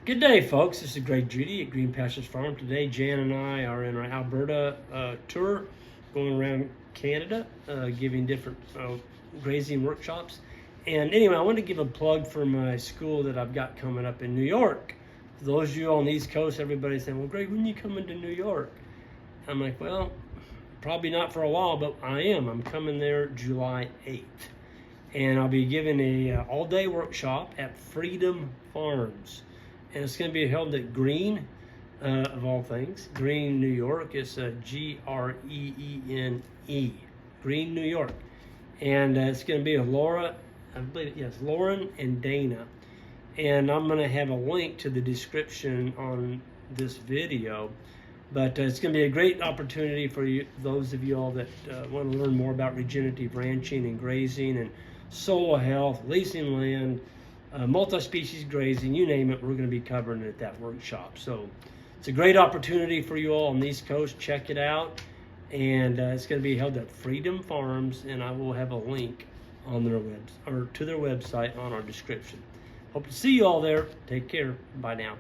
Good day, folks. This is Great Judy at Green Pastures Farm. Today, Jan and I are in our Alberta tour, going around Canada, giving different grazing workshops. And anyway, I want to give a plug for my school that I've got coming up in New York. For those of you on the East Coast, everybody's saying, well, Greg, when are you coming to New York? I'm like, well, probably not for a while, but I am. I'm coming there July 8th. And I'll be giving a all-day workshop at Freedom Farms. And it's going to be held at Greene, of all things. Greene, New York. It's Greene, Greene, New York. And it's going to be with Laura, I believe, yes, Lauren and Dana. And I'm going to have a link to the description on this video. But it's going to be a great opportunity for you, those of you all that want to learn more about regenerative ranching and grazing and soil health, leasing land, multi-species grazing, you name it, we're going to be covering it at that workshop. So it's a great opportunity for you all on the East Coast. Check it out. And it's going to be held at Freedom Farms, and I will have a link on their to their website on our description. Hope to see you all there. Take care. Bye now.